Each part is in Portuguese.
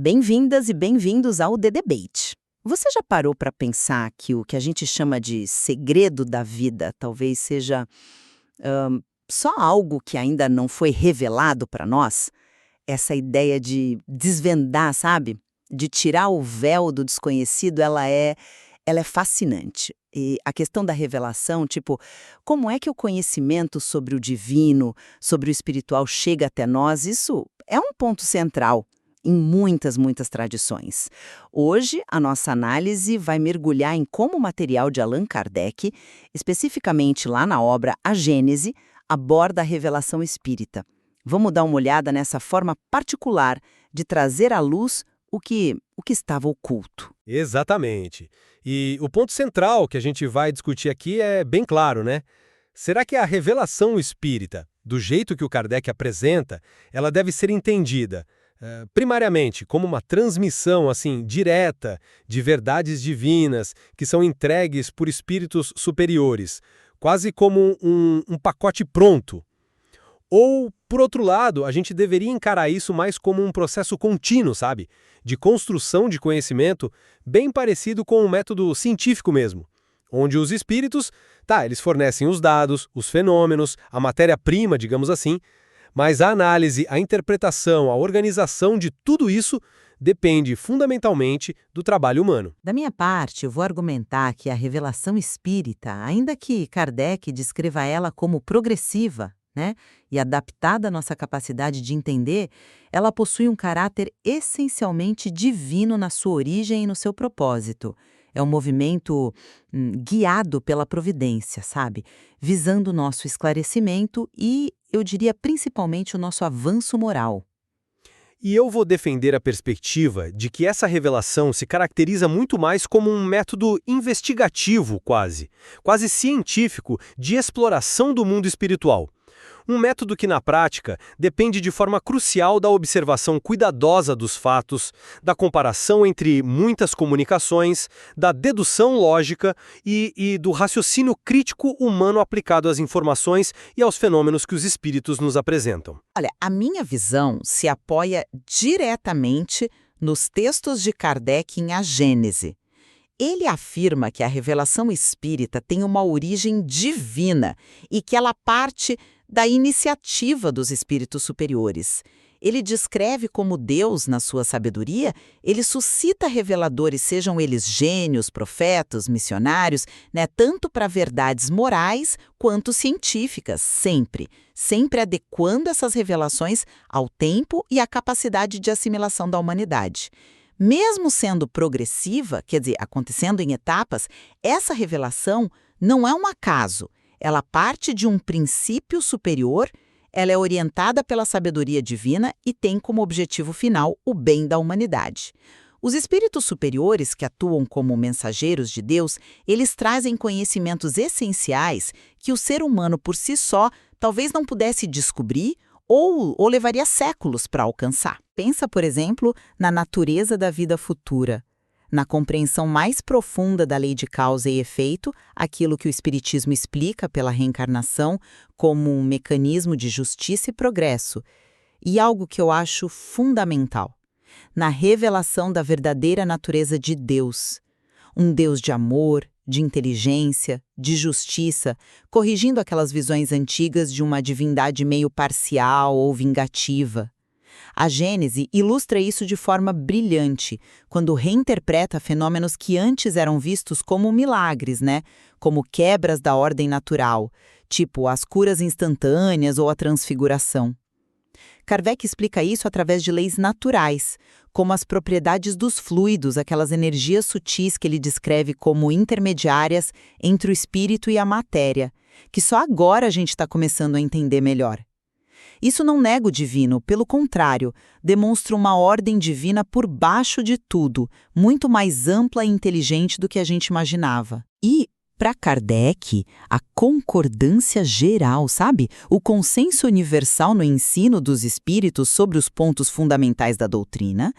Bem-vindas e bem-vindos ao The Debate. Você já parou para pensar que o que a gente chama de segredo da vida talvez seja só algo que ainda não foi revelado para nós? Essa ideia de desvendar, sabe? De tirar o véu do desconhecido, ela é fascinante. E a questão da revelação, tipo, como é que o conhecimento sobre o divino, sobre o espiritual chega até nós, isso é um ponto central em muitas, muitas tradições. Hoje, a nossa análise vai mergulhar em como o material de Allan Kardec, especificamente lá na obra A Gênese, aborda a revelação espírita. Vamos dar uma olhada nessa forma particular de trazer à luz o que estava oculto. Exatamente. E o ponto central que a gente vai discutir aqui é bem claro, né? Será que a revelação espírita, do jeito que o Kardec apresenta, ela deve ser entendida primariamente como uma transmissão assim direta de verdades divinas que são entregues por espíritos superiores, quase como um pacote pronto? Ou, por outro lado, a gente deveria encarar isso mais como um processo contínuo, sabe? De construção de conhecimento, bem parecido com um método científico mesmo, onde os espíritos, eles fornecem os dados, os fenômenos, a matéria-prima, digamos assim, mas a análise, a interpretação, a organização de tudo isso depende fundamentalmente do trabalho humano. Da minha parte, eu vou argumentar que a revelação espírita, ainda que Kardec descreva ela como progressiva, né, e adaptada à nossa capacidade de entender, ela possui um caráter essencialmente divino na sua origem e no seu propósito. É um movimento guiado pela providência, sabe? Visando o nosso esclarecimento e, eu diria, principalmente o nosso avanço moral. E eu vou defender a perspectiva de que essa revelação se caracteriza muito mais como um método investigativo, quase científico, de exploração do mundo espiritual. Um método que, na prática, depende de forma crucial da observação cuidadosa dos fatos, da comparação entre muitas comunicações, da dedução lógica e do raciocínio crítico humano aplicado às informações e aos fenômenos que os espíritos nos apresentam. Olha, a minha visão se apoia diretamente nos textos de Kardec em A Gênese. Ele afirma que a revelação espírita tem uma origem divina e que ela parte da iniciativa dos espíritos superiores. Ele descreve como Deus, na sua sabedoria, ele suscita reveladores, sejam eles gênios, profetas, missionários, né, tanto para verdades morais quanto científicas, sempre adequando essas revelações ao tempo e à capacidade de assimilação da humanidade. Mesmo sendo progressiva, quer dizer, acontecendo em etapas, essa revelação não é um acaso. Ela parte de um princípio superior, ela é orientada pela sabedoria divina e tem como objetivo final o bem da humanidade. Os espíritos superiores, que atuam como mensageiros de Deus, eles trazem conhecimentos essenciais que o ser humano por si só talvez não pudesse descobrir ou levaria séculos para alcançar. Pensa, por exemplo, na natureza da vida futura, na compreensão mais profunda da lei de causa e efeito, aquilo que o Espiritismo explica pela reencarnação como um mecanismo de justiça e progresso, e algo que eu acho fundamental, na revelação da verdadeira natureza de Deus, um Deus de amor, de inteligência, de justiça, corrigindo aquelas visões antigas de uma divindade meio parcial ou vingativa. A Gênese ilustra isso de forma brilhante, quando reinterpreta fenômenos que antes eram vistos como milagres, né? Como quebras da ordem natural, tipo as curas instantâneas ou a transfiguração. Kardec explica isso através de leis naturais, como as propriedades dos fluidos, aquelas energias sutis que ele descreve como intermediárias entre o espírito e a matéria, que só agora a gente está começando a entender melhor. Isso não nega o divino, pelo contrário, demonstra uma ordem divina por baixo de tudo, muito mais ampla e inteligente do que a gente imaginava. E, para Kardec, a concordância geral, sabe? O consenso universal no ensino dos espíritos sobre os pontos fundamentais da doutrina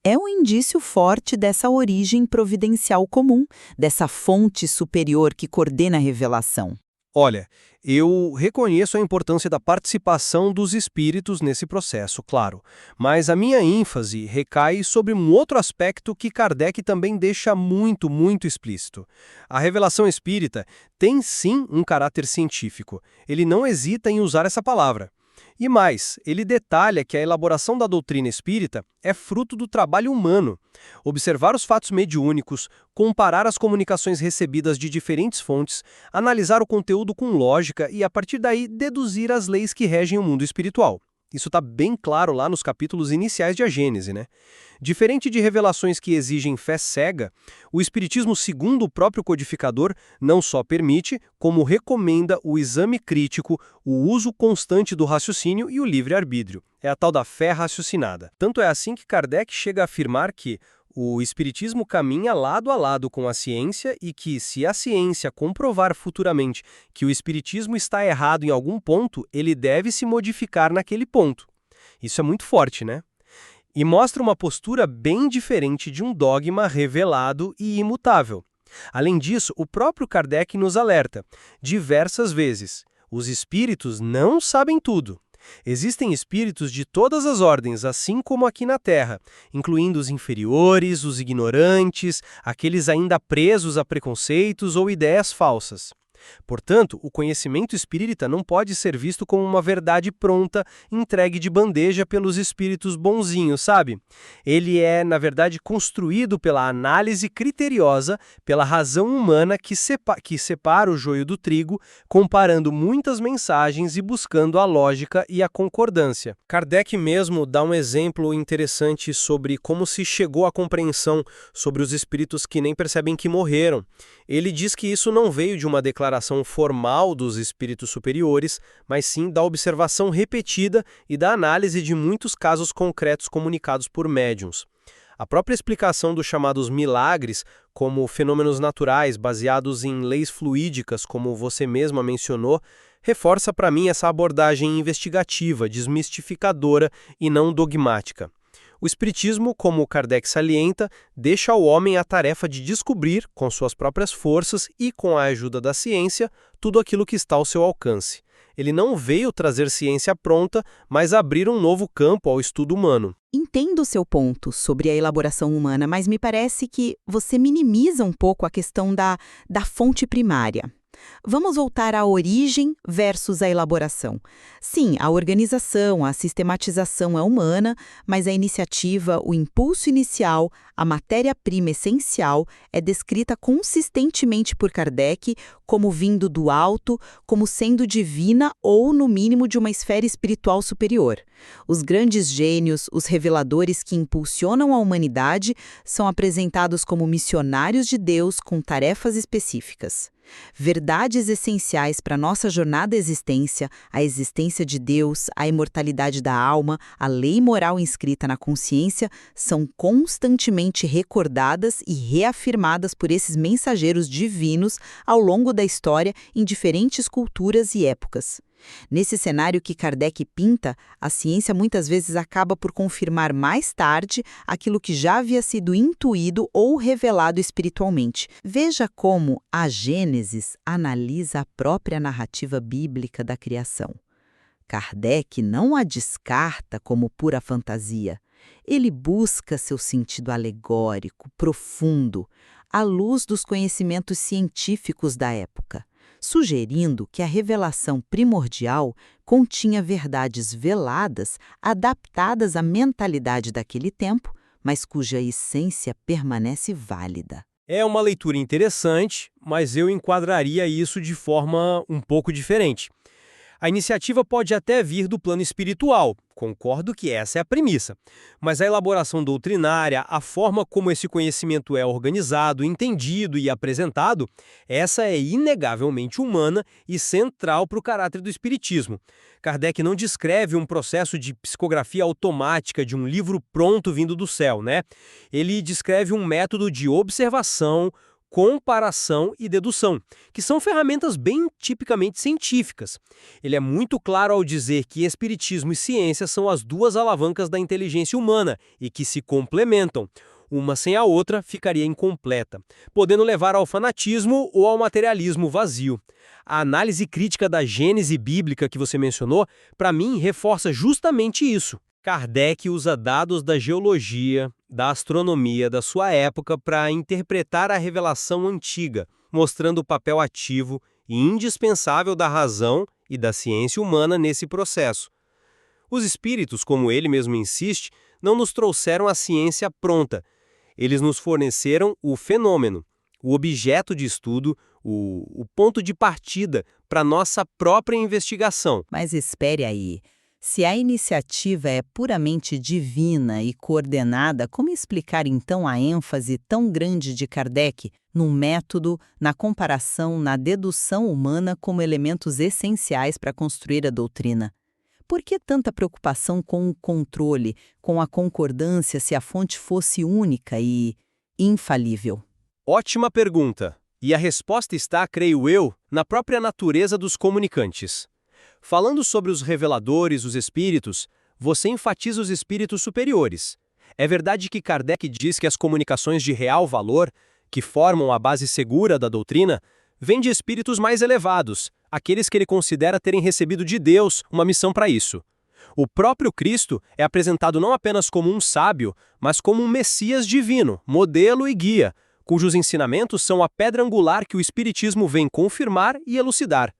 é um indício forte dessa origem providencial comum, dessa fonte superior que coordena a revelação. Olha, eu reconheço a importância da participação dos espíritos nesse processo, claro, mas a minha ênfase recai sobre um outro aspecto que Kardec também deixa muito explícito. A revelação espírita tem sim um caráter científico. Ele não hesita em usar essa palavra. E mais, ele detalha que a elaboração da doutrina espírita é fruto do trabalho humano. Observar os fatos mediúnicos, comparar as comunicações recebidas de diferentes fontes, analisar o conteúdo com lógica e, a partir daí, deduzir as leis que regem o mundo espiritual. Isso está bem claro lá nos capítulos iniciais de A Gênese, né? Diferente de revelações que exigem fé cega, o Espiritismo, segundo o próprio codificador, não só permite, como recomenda o exame crítico, o uso constante do raciocínio e o livre-arbítrio. É a tal da fé raciocinada. Tanto é assim que Kardec chega a afirmar que o Espiritismo caminha lado a lado com a ciência e que, se a ciência comprovar futuramente que o Espiritismo está errado em algum ponto, ele deve se modificar naquele ponto. Isso é muito forte, né? E mostra uma postura bem diferente de um dogma revelado e imutável. Além disso, o próprio Kardec nos alerta, diversas vezes, os espíritos não sabem tudo. Existem espíritos de todas as ordens, assim como aqui na Terra, incluindo os inferiores, os ignorantes, aqueles ainda presos a preconceitos ou ideias falsas. Portanto, o conhecimento espírita não pode ser visto como uma verdade pronta, entregue de bandeja pelos espíritos bonzinhos, sabe? Ele é, na verdade, construído pela análise criteriosa, pela razão humana que separa o joio do trigo, comparando muitas mensagens e buscando a lógica e a concordância. Kardec mesmo dá um exemplo interessante sobre como se chegou à compreensão sobre os espíritos que nem percebem que morreram. Ele diz que isso não veio de uma declaração formal dos espíritos superiores, mas sim da observação repetida e da análise de muitos casos concretos comunicados por médiuns. A própria explicação dos chamados milagres, como fenômenos naturais baseados em leis fluídicas, como você mesma mencionou, reforça para mim essa abordagem investigativa, desmistificadora e não dogmática. O Espiritismo, como Kardec salienta, deixa ao homem a tarefa de descobrir, com suas próprias forças e com a ajuda da ciência, tudo aquilo que está ao seu alcance. Ele não veio trazer ciência pronta, mas abrir um novo campo ao estudo humano. Entendo o seu ponto sobre a elaboração humana, mas me parece que você minimiza um pouco a questão da fonte primária. Vamos voltar à origem versus a elaboração. Sim, a organização, a sistematização é humana, mas a iniciativa, o impulso inicial, a matéria-prima essencial é descrita consistentemente por Kardec como vindo do alto, como sendo divina ou, no mínimo, de uma esfera espiritual superior. Os grandes gênios, os reveladores que impulsionam a humanidade, são apresentados como missionários de Deus com tarefas específicas. Verdades essenciais para nossa jornada à existência, a existência de Deus, a imortalidade da alma, a lei moral inscrita na consciência, são constantemente recordadas e reafirmadas por esses mensageiros divinos ao longo da história em diferentes culturas e épocas. Nesse cenário que Kardec pinta, a ciência muitas vezes acaba por confirmar mais tarde aquilo que já havia sido intuído ou revelado espiritualmente. Veja como a Gênesis analisa a própria narrativa bíblica da criação. Kardec não a descarta como pura fantasia. Ele busca seu sentido alegórico, profundo, à luz dos conhecimentos científicos da época, sugerindo que a revelação primordial continha verdades veladas, adaptadas à mentalidade daquele tempo, mas cuja essência permanece válida. É uma leitura interessante, mas eu enquadraria isso de forma um pouco diferente. A iniciativa pode até vir do plano espiritual, concordo que essa é a premissa. Mas a elaboração doutrinária, a forma como esse conhecimento é organizado, entendido e apresentado, essa é inegavelmente humana e central para o caráter do espiritismo. Kardec não descreve um processo de psicografia automática de um livro pronto vindo do céu, né? Ele descreve um método de observação, comparação e dedução, que são ferramentas bem tipicamente científicas. Ele é muito claro ao dizer que espiritismo e ciência são as duas alavancas da inteligência humana e que se complementam. Uma sem a outra ficaria incompleta, podendo levar ao fanatismo ou ao materialismo vazio. A análise crítica da Gênese bíblica que você mencionou, para mim, reforça justamente isso. Kardec usa dados da geologia, da astronomia da sua época para interpretar a revelação antiga, mostrando o papel ativo e indispensável da razão e da ciência humana nesse processo. Os espíritos, como ele mesmo insiste, não nos trouxeram a ciência pronta. Eles nos forneceram o fenômeno, o objeto de estudo, o ponto de partida para nossa própria investigação. Mas espere aí. Se a iniciativa é puramente divina e coordenada, como explicar então a ênfase tão grande de Kardec no método, na comparação, na dedução humana como elementos essenciais para construir a doutrina? Por que tanta preocupação com o controle, com a concordância se a fonte fosse única e infalível? Ótima pergunta. E a resposta está, creio eu, na própria natureza dos comunicantes. Falando sobre os reveladores, os espíritos, você enfatiza os espíritos superiores. É verdade que Kardec diz que as comunicações de real valor, que formam a base segura da doutrina, vêm de espíritos mais elevados, aqueles que ele considera terem recebido de Deus uma missão para isso. O próprio Cristo é apresentado não apenas como um sábio, mas como um Messias divino, modelo e guia, cujos ensinamentos são a pedra angular que o Espiritismo vem confirmar e elucidar.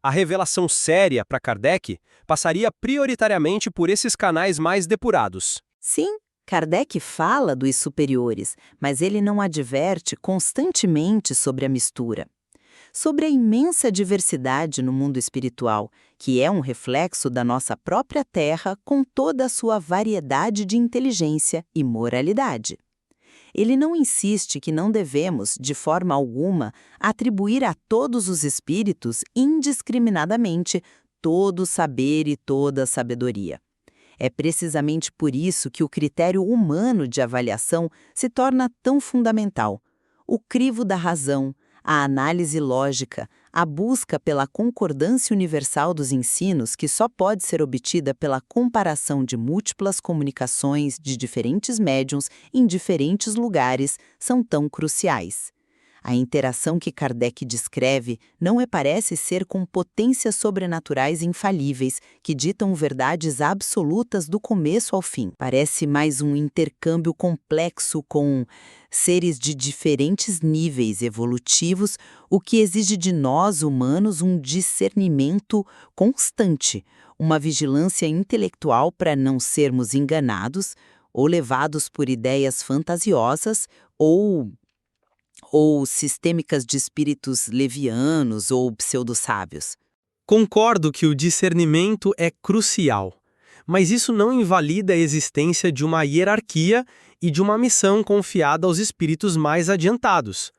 A revelação séria para Kardec passaria prioritariamente por esses canais mais depurados. Sim, Kardec fala dos superiores, mas ele não adverte constantemente sobre a mistura. Sobre a imensa diversidade no mundo espiritual, que é um reflexo da nossa própria Terra com toda a sua variedade de inteligência e moralidade. Ele não insiste que não devemos, de forma alguma, atribuir a todos os espíritos, indiscriminadamente, todo o saber e toda a sabedoria. É precisamente por isso que o critério humano de avaliação se torna tão fundamental. O crivo da razão, a análise lógica, a busca pela concordância universal dos ensinos, que só pode ser obtida pela comparação de múltiplas comunicações de diferentes médiuns em diferentes lugares, são tão cruciais. A interação que Kardec descreve não parece ser com potências sobrenaturais infalíveis que ditam verdades absolutas do começo ao fim. Parece mais um intercâmbio complexo com seres de diferentes níveis evolutivos, o que exige de nós, humanos, um discernimento constante, uma vigilância intelectual para não sermos enganados ou levados por ideias fantasiosas ou sistêmicas de espíritos levianos ou pseudo-sábios. Concordo que o discernimento é crucial, mas isso não invalida a existência de uma hierarquia e de uma missão confiada aos espíritos mais adiantados.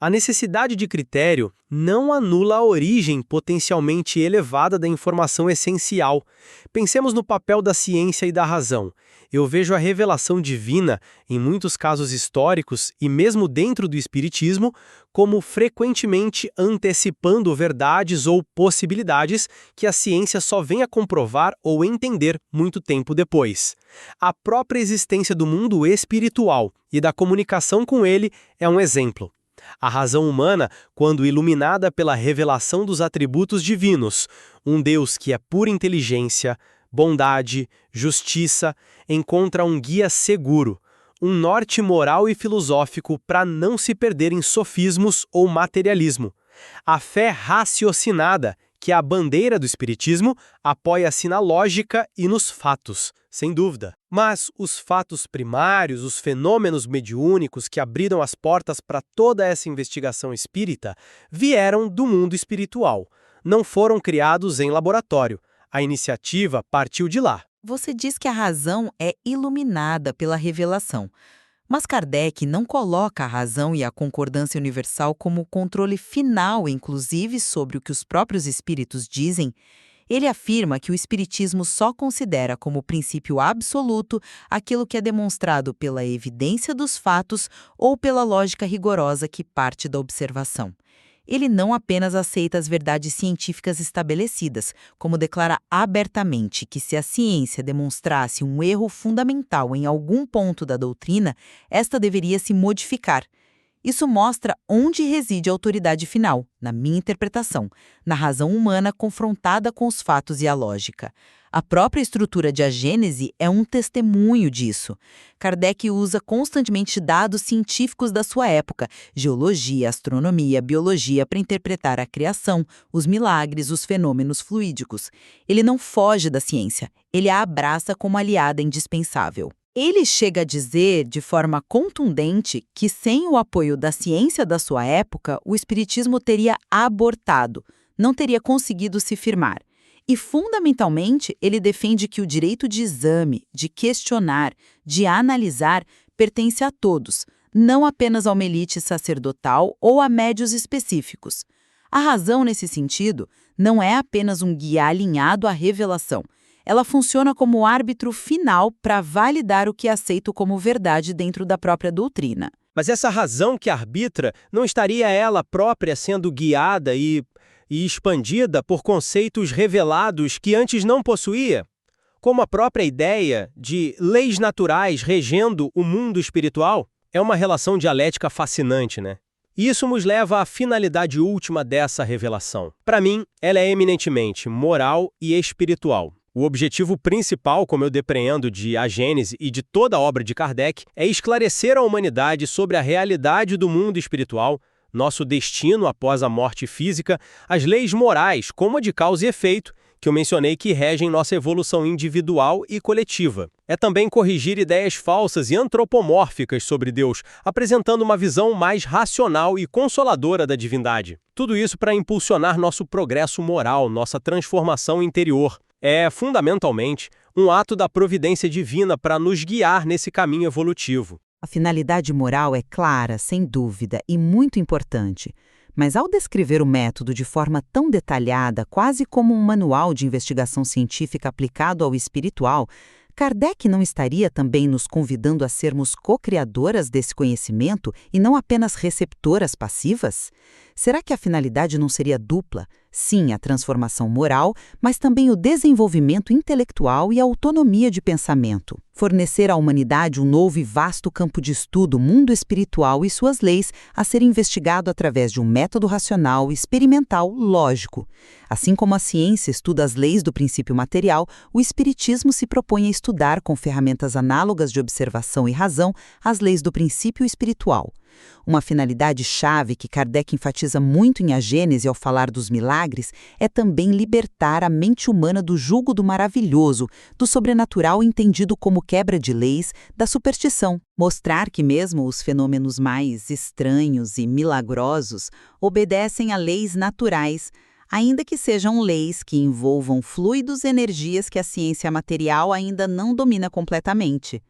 A necessidade de critério não anula a origem potencialmente elevada da informação essencial. Pensemos no papel da ciência e da razão. Eu vejo a revelação divina, em muitos casos históricos e mesmo dentro do espiritismo, como frequentemente antecipando verdades ou possibilidades que a ciência só vem a comprovar ou entender muito tempo depois. A própria existência do mundo espiritual e da comunicação com ele é um exemplo. A razão humana, quando iluminada pela revelação dos atributos divinos, um Deus que é pura inteligência, bondade, justiça, encontra um guia seguro, um norte moral e filosófico para não se perder em sofismos ou materialismo. A fé raciocinada, que é a bandeira do espiritismo, apoia-se na lógica e nos fatos, sem dúvida. Mas os fatos primários, os fenômenos mediúnicos que abriram as portas para toda essa investigação espírita, vieram do mundo espiritual. Não foram criados em laboratório. A iniciativa partiu de lá. Você diz que a razão é iluminada pela revelação. Mas Kardec não coloca a razão e a concordância universal como controle final, inclusive, sobre o que os próprios espíritos dizem. Ele afirma que o espiritismo só considera como princípio absoluto aquilo que é demonstrado pela evidência dos fatos ou pela lógica rigorosa que parte da observação. Ele não apenas aceita as verdades científicas estabelecidas, como declara abertamente que se a ciência demonstrasse um erro fundamental em algum ponto da doutrina, esta deveria se modificar. Isso mostra onde reside a autoridade final, na minha interpretação, na razão humana confrontada com os fatos e a lógica. A própria estrutura de A Gênese é um testemunho disso. Kardec usa constantemente dados científicos da sua época, geologia, astronomia, biologia, para interpretar a criação, os milagres, os fenômenos fluídicos. Ele não foge da ciência, ele a abraça como aliada indispensável. Ele chega a dizer, de forma contundente, que sem o apoio da ciência da sua época, o espiritismo teria abortado, não teria conseguido se firmar. E, fundamentalmente, ele defende que o direito de exame, de questionar, de analisar, pertence a todos, não apenas a uma elite sacerdotal ou a médios específicos. A razão, nesse sentido, não é apenas um guia alinhado à revelação. Ela funciona como árbitro final para validar o que é aceito como verdade dentro da própria doutrina. Mas essa razão que arbitra, não estaria ela própria sendo guiada e expandida por conceitos revelados que antes não possuía? Como a própria ideia de leis naturais regendo o mundo espiritual? É uma relação dialética fascinante, né? E isso nos leva à finalidade última dessa revelação. Para mim, ela é eminentemente moral e espiritual. O objetivo principal, como eu depreendo de A Gênese e de toda a obra de Kardec, é esclarecer a humanidade sobre a realidade do mundo espiritual, nosso destino após a morte física, as leis morais, como a de causa e efeito, que eu mencionei que regem nossa evolução individual e coletiva. É também corrigir ideias falsas e antropomórficas sobre Deus, apresentando uma visão mais racional e consoladora da divindade. Tudo isso para impulsionar nosso progresso moral, nossa transformação interior. É, fundamentalmente, um ato da providência divina para nos guiar nesse caminho evolutivo. A finalidade moral é clara, sem dúvida, e muito importante. Mas ao descrever o método de forma tão detalhada, quase como um manual de investigação científica aplicado ao espiritual, Kardec não estaria também nos convidando a sermos co-criadoras desse conhecimento e não apenas receptoras passivas? Será que a finalidade não seria dupla? Sim, a transformação moral, mas também o desenvolvimento intelectual e a autonomia de pensamento. Fornecer à humanidade um novo e vasto campo de estudo, mundo espiritual e suas leis, a ser investigado através de um método racional, experimental, lógico. Assim como a ciência estuda as leis do princípio material, o espiritismo se propõe a estudar com ferramentas análogas de observação e razão as leis do princípio espiritual. Uma finalidade-chave que Kardec enfatiza muito em A Gênese ao falar dos milagres é também libertar a mente humana do jugo do maravilhoso, do sobrenatural entendido como quebra de leis, da superstição. Mostrar que mesmo os fenômenos mais estranhos e milagrosos obedecem a leis naturais, ainda que sejam leis que envolvam fluidos e energias que a ciência material ainda não domina completamente.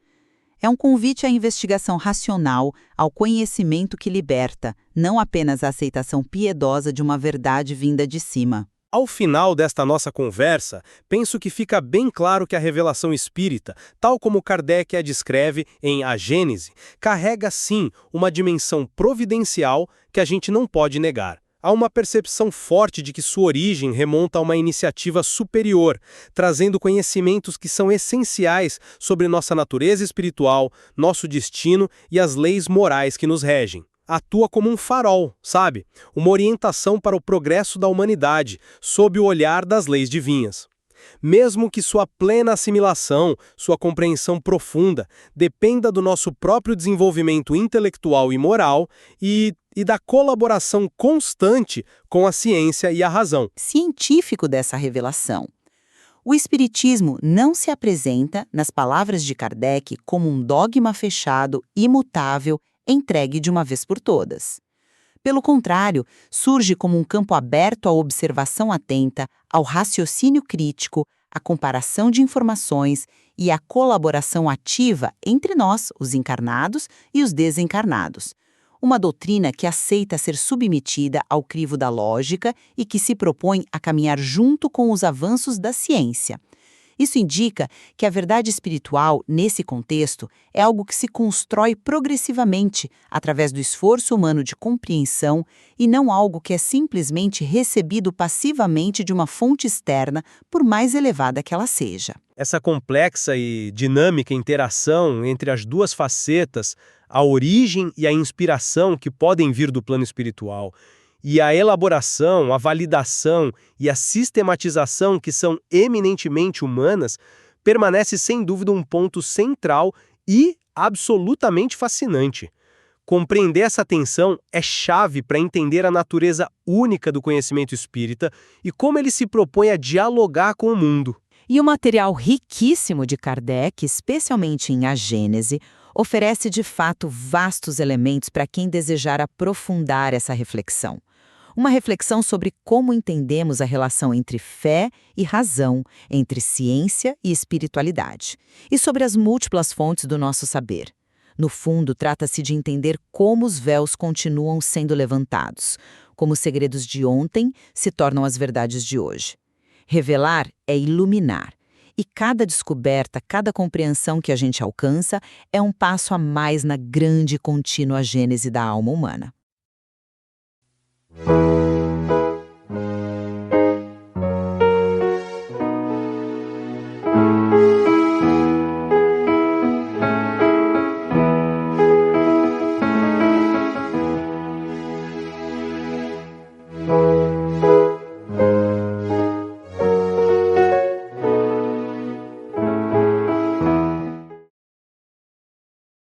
É um convite à investigação racional, ao conhecimento que liberta, não apenas a aceitação piedosa de uma verdade vinda de cima. Ao final desta nossa conversa, penso que fica bem claro que a revelação espírita, tal como Kardec a descreve em A Gênese, carrega sim uma dimensão providencial que a gente não pode negar. Há uma percepção forte de que sua origem remonta a uma iniciativa superior, trazendo conhecimentos que são essenciais sobre nossa natureza espiritual, nosso destino e as leis morais que nos regem. Atua como um farol, sabe? Uma orientação para o progresso da humanidade, sob o olhar das leis divinas. Mesmo que sua plena assimilação, sua compreensão profunda, dependa do nosso próprio desenvolvimento intelectual e moral e da colaboração constante com a ciência e a razão. Científico dessa revelação. O Espiritismo não se apresenta, nas palavras de Kardec, como um dogma fechado, imutável, entregue de uma vez por todas. Pelo contrário, surge como um campo aberto à observação atenta, ao raciocínio crítico, à comparação de informações e à colaboração ativa entre nós, os encarnados e os desencarnados. Uma doutrina que aceita ser submetida ao crivo da lógica e que se propõe a caminhar junto com os avanços da ciência. Isso indica que a verdade espiritual, nesse contexto, é algo que se constrói progressivamente através do esforço humano de compreensão e não algo que é simplesmente recebido passivamente de uma fonte externa, por mais elevada que ela seja. Essa complexa e dinâmica interação entre as duas facetas, a origem e a inspiração que podem vir do plano espiritual, e a elaboração, a validação e a sistematização que são eminentemente humanas, permanece sem dúvida um ponto central e absolutamente fascinante. Compreender essa tensão é chave para entender a natureza única do conhecimento espírita e como ele se propõe a dialogar com o mundo. E o material riquíssimo de Kardec, especialmente em A Gênese, oferece de fato vastos elementos para quem desejar aprofundar essa reflexão. Uma reflexão sobre como entendemos a relação entre fé e razão, entre ciência e espiritualidade, e sobre as múltiplas fontes do nosso saber. No fundo, trata-se de entender como os véus continuam sendo levantados, como os segredos de ontem se tornam as verdades de hoje. Revelar é iluminar, e cada descoberta, cada compreensão que a gente alcança é um passo a mais na grande e contínua gênese da alma humana.